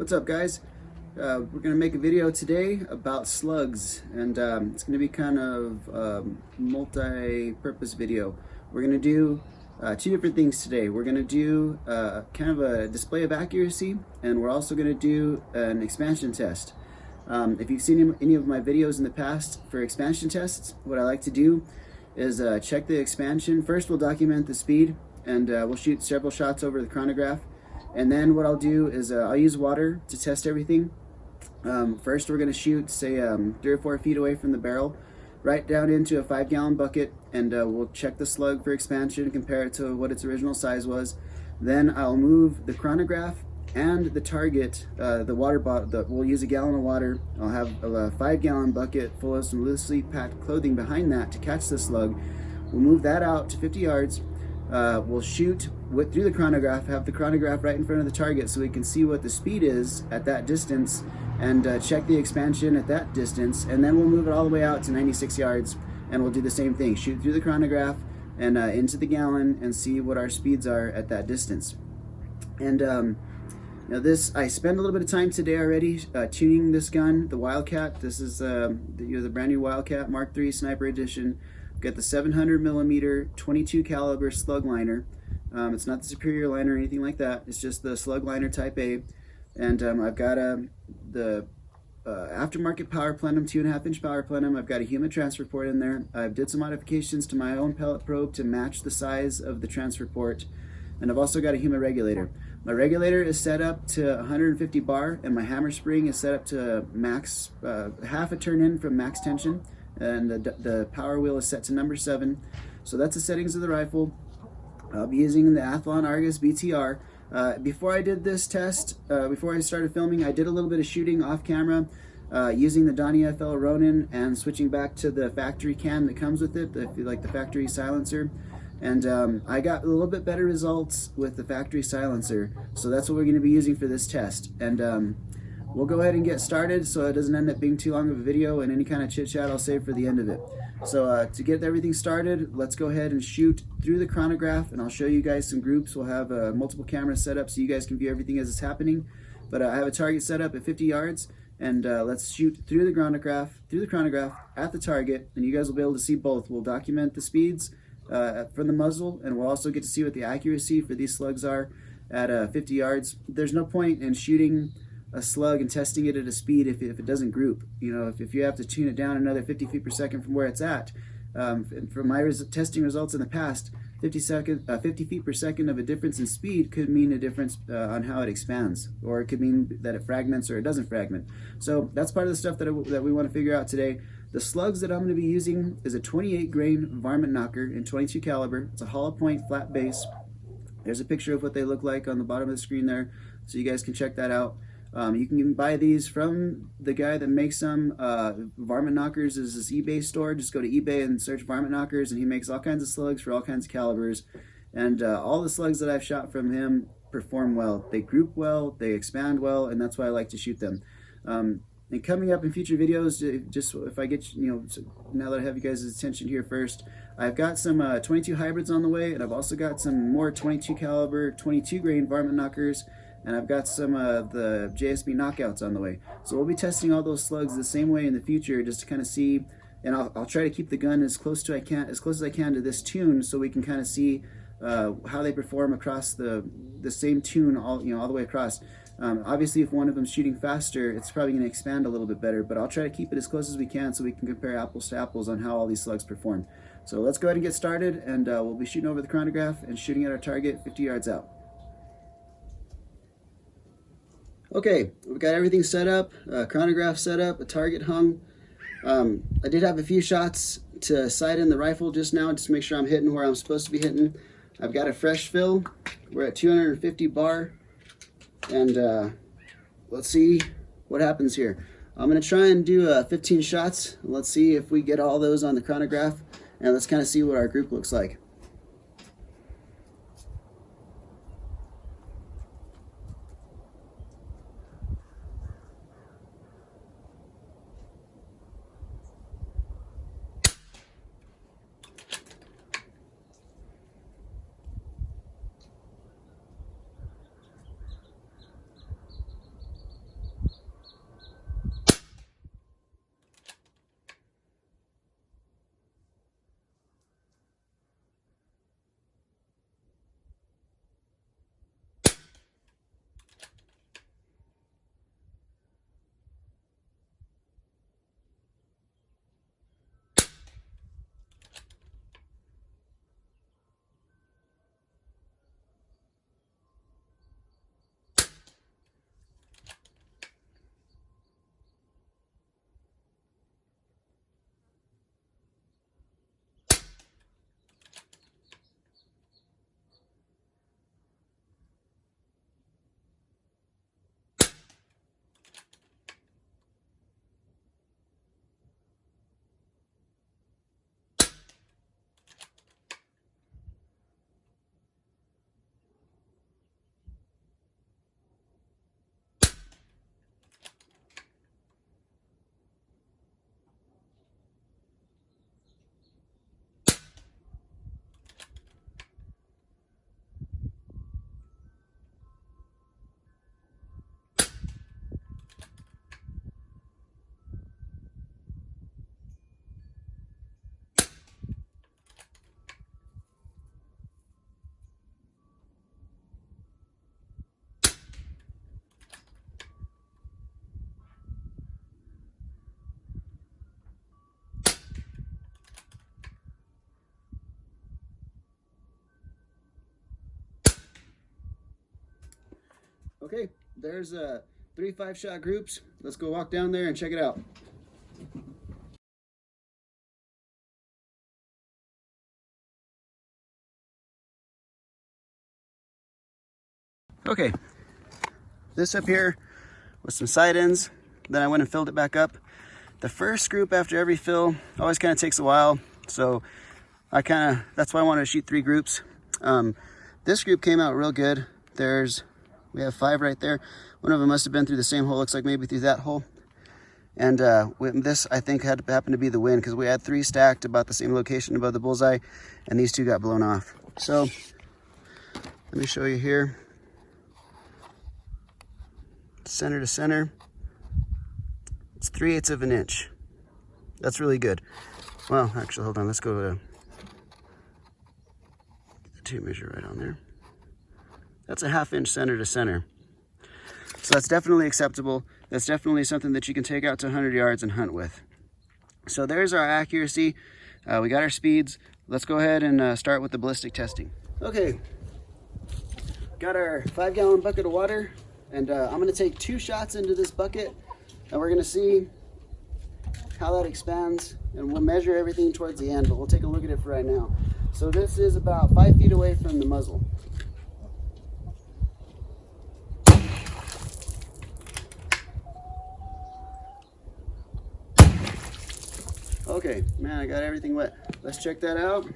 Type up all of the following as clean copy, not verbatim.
What's up, guys? We're going to make a video today about slugs, and it's going to be kind of a multi-purpose video. We're going to do two different things today. We're going to do kind of a display of accuracy, and we're also going to do an expansion test. If you've seen any of my videos in the past for expansion tests, what I like to do is check the expansion. First, we'll document the speed, and we'll shoot several shots over the chronograph. And then what I'll do is I'll use water to test everything. First, we're going to shoot, say, 3 or 4 feet away from the barrel, right down into a 5-gallon bucket, and we'll check the slug for expansion, compare it to what its original size was. Then I'll move the chronograph and the target, the water bottle. We'll use a gallon of water. I'll have a 5-gallon bucket full of some loosely packed clothing behind that to catch the slug. We'll move that out to 50 yards. We'll shoot through the chronograph, have the chronograph right in front of the target so we can see what the speed is at that distance, and check the expansion at that distance, and then we'll move it all the way out to 96 yards, and we'll do the same thing, shoot through the chronograph and into the gallon and see what our speeds are at that distance. And now I spent a little bit of time today already tuning this gun, the Wildcat. This is the brand new Wildcat Mark III Sniper Edition. Got the 700 millimeter 22 caliber slug liner. It's not the superior liner or anything like that. It's just the slug liner type A. And I've got the aftermarket power plenum, 2.5-inch power plenum. I've got a humid transfer port in there. I did some modifications to my own pellet probe to match the size of the transfer port. And I've also got a humid regulator. My regulator is set up to 150 bar, and my hammer spring is set up to max, half a turn in from max tension. And the power wheel is set to number 7. So that's the settings of the rifle. I'll be using the Athlon Argus BTR. Before I did this test, before I started filming, I did a little bit of shooting off camera using the Donnie FL Ronin and switching back to the factory cam that comes with it, like the factory silencer. And I got a little bit better results with the factory silencer. So that's what we're going to be using for this test. And we'll go ahead and get started so it doesn't end up being too long of a video, and any kind of chit chat I'll save for the end of it. So to get everything started, let's go ahead and shoot through the chronograph, and I'll show you guys some groups. We'll have multiple cameras set up so you guys can view everything as it's happening. But I have a target set up at 50 yards, and let's shoot through the chronograph at the target, and you guys will be able to see both. We'll document the speeds from the muzzle, and we'll also get to see what the accuracy for these slugs are at 50 yards. There's no point in shooting a slug and testing it at a speed if it doesn't group. You know, if you have to tune it down another 50 feet per second from where it's at. From my testing results in the past, 50 feet per second of a difference in speed could mean a difference on how it expands, or it could mean that it fragments or it doesn't fragment. So that's part of the stuff that we want to figure out today. The slugs that I'm going to be using is a 28 grain varmint knocker in 22 caliber. It's a hollow point flat base. There's a picture of what they look like on the bottom of the screen there, so you guys can check that out. You can even buy these from the guy that makes them. Varmint Knockers is this eBay store. Just go to eBay and search Varmint Knockers, and he makes all kinds of slugs for all kinds of calibers. And all the slugs that I've shot from him perform well. They group well, they expand well, and that's why I like to shoot them. And coming up in future videos, just if I get, now that I have you guys' attention here first, I've got some 22 hybrids on the way, and I've also got some more 22 caliber, 22 grain Varmint Knockers. And I've got some of the JSB knockouts on the way. So we'll be testing all those slugs the same way in the future, just to kind of see, and I'll try to keep the gun as close as I can to this tune, so we can kind of see how they perform across the same tune all the way across. Obviously, if one of them's shooting faster, it's probably going to expand a little bit better, but I'll try to keep it as close as we can so we can compare apples to apples on how all these slugs perform. So let's go ahead and get started, and we'll be shooting over the chronograph and shooting at our target 50 yards out. Okay, we've got everything set up, chronograph set up, a target hung. I did have a few shots to sight in the rifle just now, just to make sure I'm hitting where I'm supposed to be hitting. I've got a fresh fill. We're at 250 bar, and let's see what happens here. I'm going to try and do 15 shots. Let's see if we get all those on the chronograph, and let's kind of see what our group looks like. Okay, there's 3 5-shot groups. Let's go walk down there and check it out. Okay, this up here with some side ends. Then I went and filled it back up. The first group after every fill always kind of takes a while, so that's why I wanted to shoot 3 groups. This group came out real good. We have 5 right there. One of them must have been through the same hole. Looks like maybe through that hole. And this, I think, happened to be the win, because we had 3 stacked about the same location above the bullseye, and these 2 got blown off. So let me show you here. Center to center, it's 3/8 of an inch. That's really good. Well, actually, hold on. Let's go to the tape measure right on there. That's a 1/2 inch center to center. So that's definitely acceptable. That's definitely something that you can take out to 100 yards and hunt with. So there's our accuracy. We got our speeds. Let's go ahead and start with the ballistic testing. Okay, got our 5-gallon bucket of water. And I'm going to take 2 shots into this bucket, and we're going to see how that expands, and we'll measure everything towards the end, but we'll take a look at it for right now. So this is about 5 feet away from the muzzle. Okay, man, I got everything wet. Let's check that out.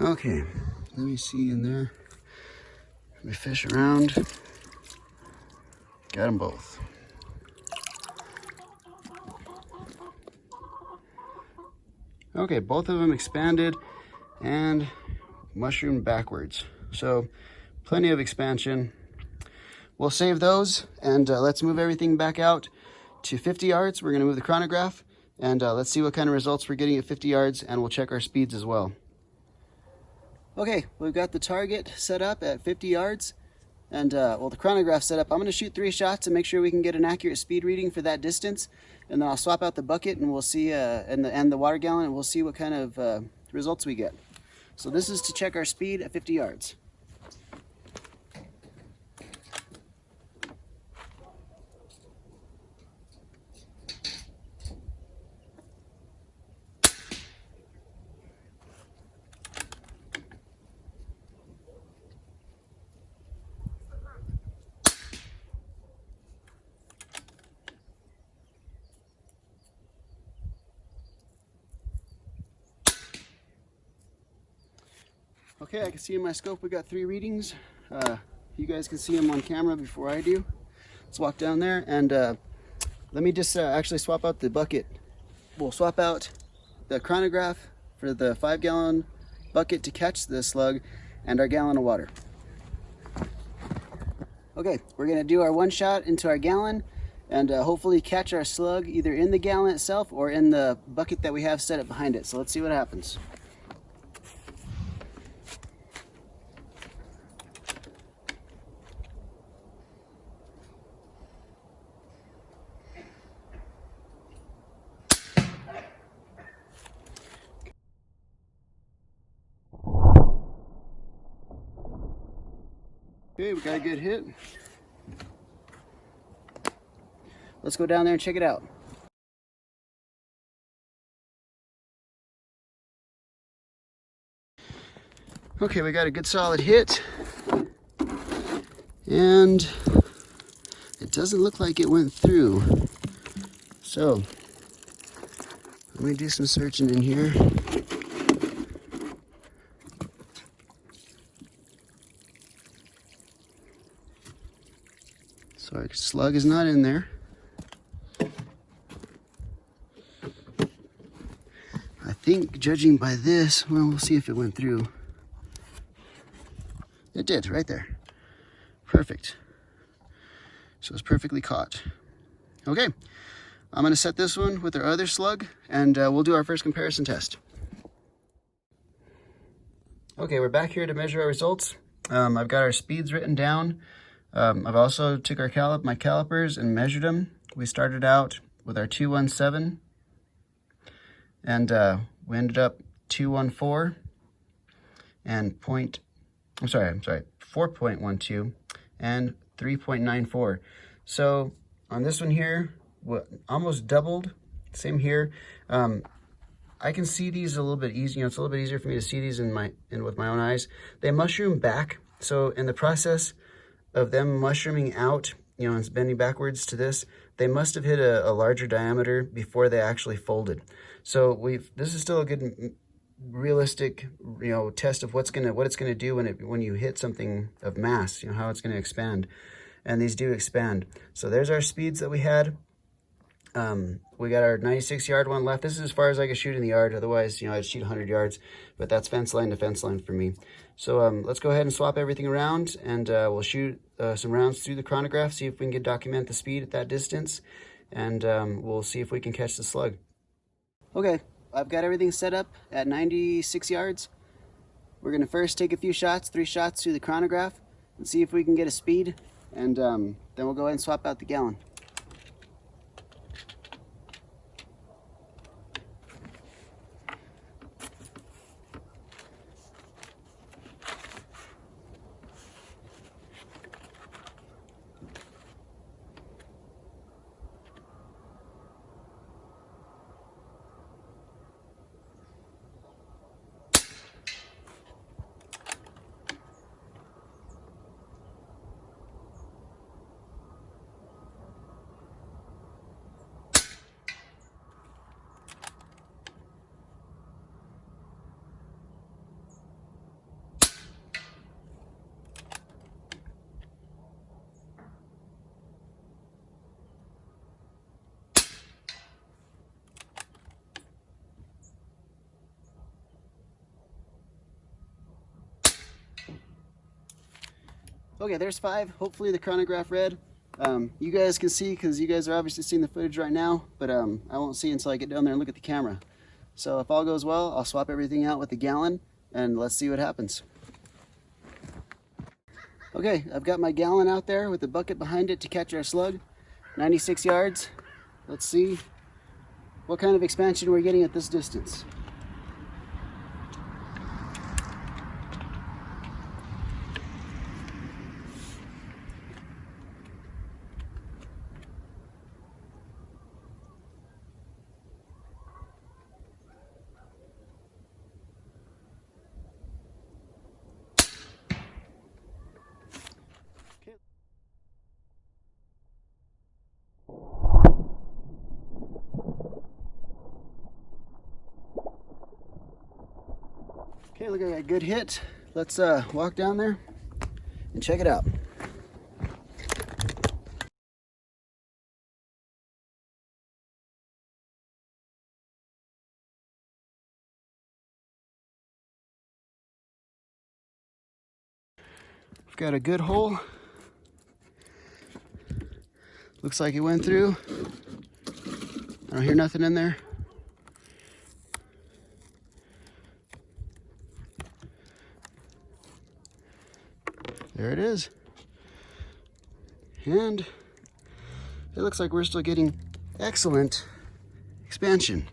Okay, let me see in there. Let me fish around. Got them both. Okay, both of them expanded and mushroomed backwards. So plenty of expansion. We'll save those, and let's move everything back out to 50 yards. We're going to move the chronograph, and let's see what kind of results we're getting at 50 yards, and we'll check our speeds as well. Okay, we've got the target set up at 50 yards, and well, the chronograph set up. I'm going to shoot 3 shots to make sure we can get an accurate speed reading for that distance, and then I'll swap out the bucket, and we'll see, and the water gallon, and we'll see what kind of results we get. So this is to check our speed at 50 yards. Okay, I can see in my scope we got 3 readings. You guys can see them on camera before I do. Let's walk down there, and let me just actually swap out the bucket. We'll swap out the chronograph for the 5-gallon bucket to catch the slug, and our gallon of water. Okay, we're gonna do our 1 shot into our gallon, and hopefully catch our slug either in the gallon itself or in the bucket that we have set up behind it. So let's see what happens. Okay, we got a good hit. Let's go down there and check it out. Okay, we got a good solid hit, and it doesn't look like it went through. So let me do some searching in here. So our slug is not in there. I think, judging by this, well, we'll see if it went through. It did, right there. Perfect. So it's perfectly caught. Okay, I'm gonna set this one with our other slug, and we'll do our first comparison test. Okay, we're back here to measure our results. I've got our speeds written down. I've also took my calipers and measured them. We started out with our 217, and we ended up 214 and 4.12 and 3.94. So on this one here, almost doubled. Same here. I can see these a little bit easier. It's a little bit easier for me to see these with my own eyes. They mushroom back. So in the process of them mushrooming out, and bending backwards to this, they must have hit a larger diameter before they actually folded. So this is still a good realistic test of what it's gonna do when you hit something of mass, how it's gonna expand. And these do expand. So there's our speeds that we had. We got our 96-yard one left. This is as far as I can shoot in the yard. Otherwise, I'd shoot 100 yards, but that's fence line to fence line for me. So let's go ahead and swap everything around, and we'll shoot some rounds through the chronograph, see if we can document the speed at that distance, and we'll see if we can catch the slug. Okay, I've got everything set up at 96 yards. We're gonna first take a few shots, 3 shots through the chronograph, and see if we can get a speed, and then we'll go ahead and swap out the gallon. Okay, there's 5. Hopefully the chronograph read. You guys can see because you guys are obviously seeing the footage right now, but I won't see until I get down there and look at the camera. So if all goes well, I'll swap everything out with the gallon and let's see what happens. Okay, I've got my gallon out there with the bucket behind it to catch our slug. 96 yards. Let's see what kind of expansion we're getting at this distance. Okay, look at that good hit. Let's walk down there and check it out. We've got a good hole. Looks like it went through. I don't hear nothing in there. There it is. And it looks like we're still getting excellent expansion.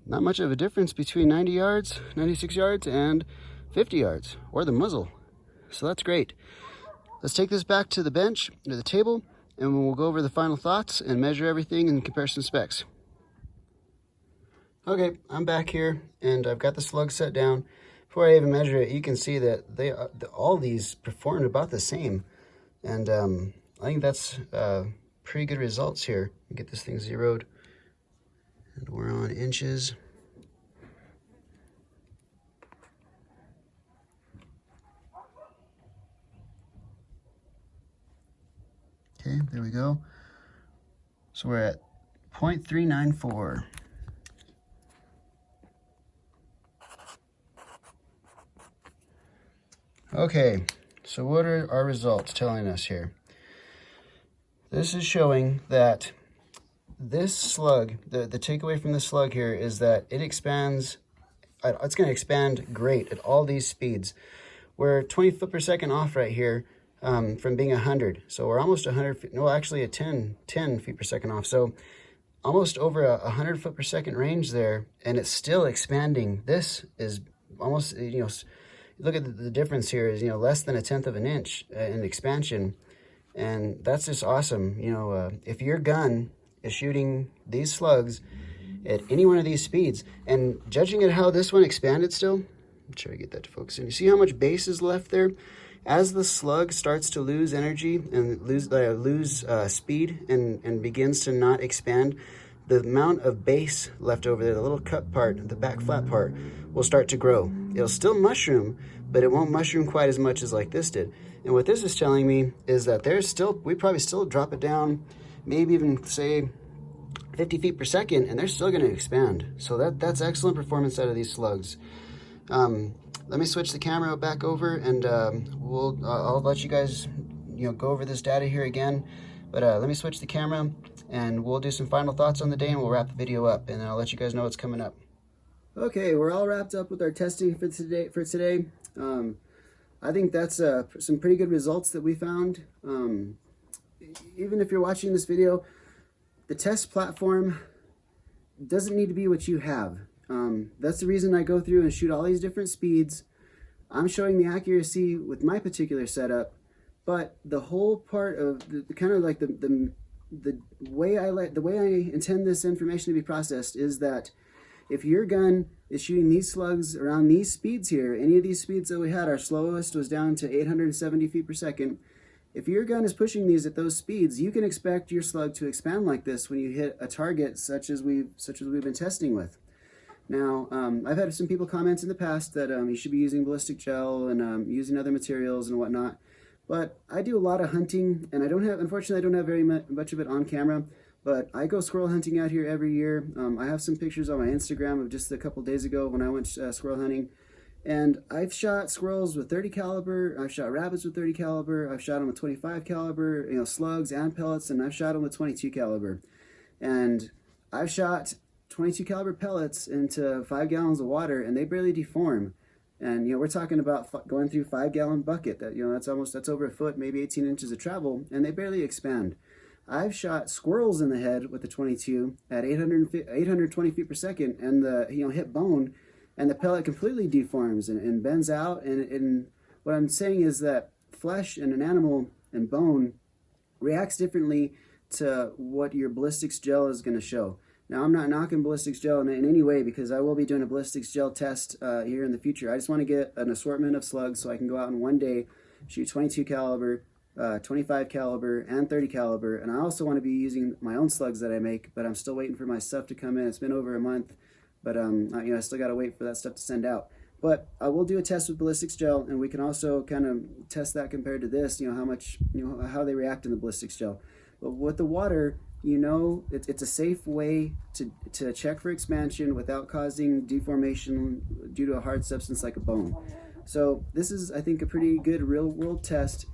Not much of a difference between 90 yards, 96 yards, and 50 yards, or the muzzle. So that's great. Let's take this back to the bench, to the table, and we'll go over the final thoughts and measure everything and compare some specs. Okay, I'm back here, and I've got the slug set down. Before I even measure it, you can see that all these performed about the same. And I think that's pretty good results here. Get this thing zeroed. And we're on inches. Okay, there we go. So we're at 0.394. Okay, so what are our results telling us here? This is showing that this slug, the takeaway from this slug here is that it expands, it's going to expand great at all these speeds. We're 20 foot per second off right here. from being 100. So we're almost 100 feet, no, actually a 10 feet per second off. So almost over a 100 foot per second range there, and it's still expanding. This is almost, look at the difference here is, less than 1/10 of an inch in expansion. And that's just awesome. If your gun is shooting these slugs at any one of these speeds, and judging at how this one expanded still, I'm trying to get that to focus in. You see how much base is left there? As the slug starts to lose energy and lose speed and begins to not expand, the amount of base left over there, the little cut part, the back flat part, will start to grow. It'll still mushroom, but it won't mushroom quite as much as like this did. And what this is telling me is that we probably still drop it down, maybe even say 50 feet per second, and they're still going to expand. So that's excellent performance out of these slugs. Let me switch the camera back over, and I'll let you guys go over this data here again. But let me switch the camera, and we'll do some final thoughts on the day, and we'll wrap the video up, and then I'll let you guys know what's coming up. Okay, we're all wrapped up with our testing for today. I think that's some pretty good results that we found. Even if you're watching this video, the test platform doesn't need to be what you have. That's the reason I go through and shoot all these different speeds. I'm showing the accuracy with my particular setup, but the whole part of the kind of like the way I intend this information to be processed is that if your gun is shooting these slugs around these speeds here, any of these speeds that we had, our slowest was down to 870 feet per second. If your gun is pushing these at those speeds, you can expect your slug to expand like this when you hit a target such as we've been testing with. Now, I've had some people comment in the past that you should be using ballistic gel and using other materials and whatnot. But I do a lot of hunting, and unfortunately, I don't have very much of it on camera. But I go squirrel hunting out here every year. I have some pictures on my Instagram of just a couple days ago when I went squirrel hunting. And I've shot squirrels with 30 caliber, I've shot rabbits with 30 caliber, I've shot them with 25 caliber, slugs and pellets, and I've shot them with 22 caliber. And I've shot 22 caliber pellets into 5 gallons of water, and they barely deform. And we're talking about going through 5-gallon bucket. That's over a foot, maybe 18 inches of travel, and they barely expand. I've shot squirrels in the head with the 22 at 820 feet per second, and hit bone, and the pellet completely deforms and bends out. And what I'm saying is that flesh in an animal and bone reacts differently to what your ballistics gel is going to show. Now, I'm not knocking ballistics gel in any way, because I will be doing a ballistics gel test here in the future. I just want to get an assortment of slugs so I can go out in one day, shoot 22 caliber, 25 caliber, and 30 caliber. And I also want to be using my own slugs that I make, but I'm still waiting for my stuff to come in. It's been over a month, but I still got to wait for that stuff to send out. But I will do a test with ballistics gel, and we can also kind of test that compared to this, how they react in the ballistics gel. But with the water, it's a safe way to check for expansion without causing deformation due to a hard substance like a bone. So this is, I think, a pretty good real world test.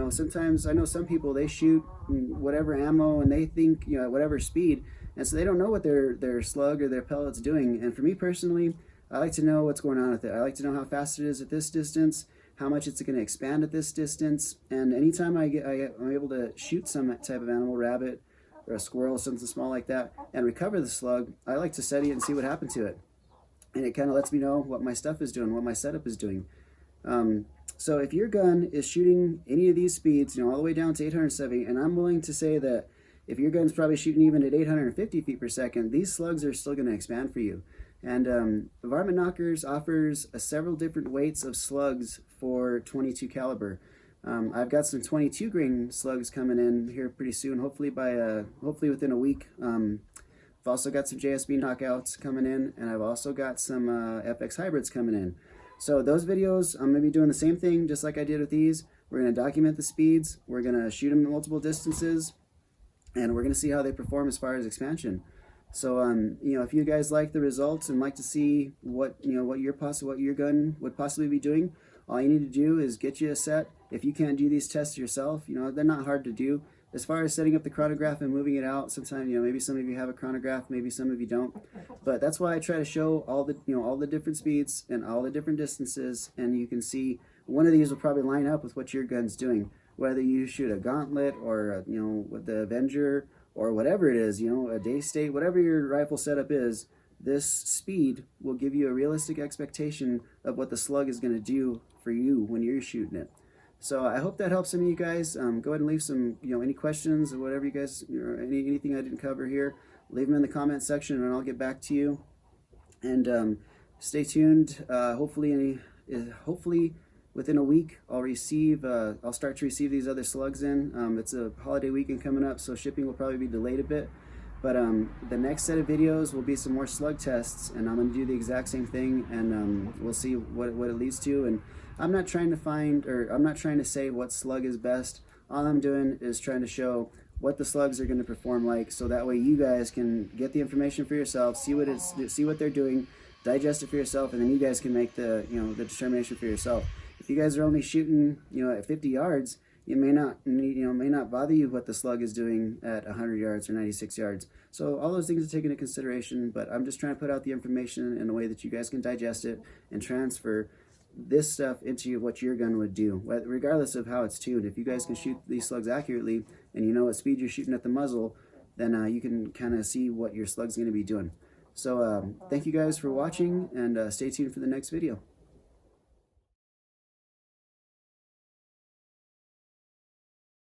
Sometimes I know some people, they shoot whatever ammo and they think, at whatever speed, and so they don't know what their slug or their pellet's doing. And for me personally, I like to know what's going on with it. I like to know how fast it is at this distance, how much it's going to expand at this distance, and anytime I'm able to shoot some type of animal, rabbit or a squirrel, something small like that, and recover the slug, I like to study it and see what happened to it. And it kind of lets me know what my stuff is doing, what my setup is doing. So if your gun is shooting any of these speeds, all the way down to 870, and I'm willing to say that if your gun's probably shooting even at 850 feet per second, these slugs are still going to expand for you. And Varmint Knockers offers several different weights of slugs for 22 caliber. I've got some 22 grain slugs coming in here pretty soon, hopefully within a week. I've also got some JSB knockouts coming in, and I've also got some FX hybrids coming in. So those videos, I'm going to be doing the same thing just like I did with these. We're going to document the speeds, we're going to shoot them at multiple distances, and we're going to see how they perform as far as expansion. So if you guys like the results and like to see what your gun would possibly be doing, all you need to do is get you a set. If you can't do these tests yourself, they're not hard to do. As far as setting up the chronograph and moving it out, sometimes maybe some of you have a chronograph, maybe some of you don't. But that's why I try to show all the different speeds and all the different distances, and you can see one of these will probably line up with what your gun's doing. whether you shoot a gauntlet or you know, with the Avenger or whatever it is, you know, a day state, whatever your rifle setup is, this speed will give you a realistic expectation of what the slug is going to do for you when you're shooting it. So I hope that helps some of you guys. Go ahead and leave some, you know, any questions or whatever you guys, or anything I didn't cover here, leave them in the comment section and I'll get back to you. And stay tuned. Hopefully within a week I'll start to receive these other slugs in. It's a holiday weekend coming up, so shipping will probably be delayed a bit. But the next set of videos will be some more slug tests, and I'm going to do the exact same thing, and we'll see what it leads to. And I'm not trying to I'm not trying to say what slug is best. All I'm doing is trying to show what the slugs are going to perform like, so that way you guys can get the information for yourself, see what they're doing, digest it for yourself, and then you guys can make the determination for yourself. If you guys are only shooting, you know, at 50 yards, it may not bother you what the slug is doing at 100 yards or 96 yards. So all those things are taken into consideration, but I'm just trying to put out the information in a way that you guys can digest it and transfer this stuff into what your gun would do, regardless of how it's tuned. If you guys can shoot these slugs accurately and you know what speed you're shooting at the muzzle, then you can kind of see what your slug's going to be doing. So thank you guys for watching, and stay tuned for the next video.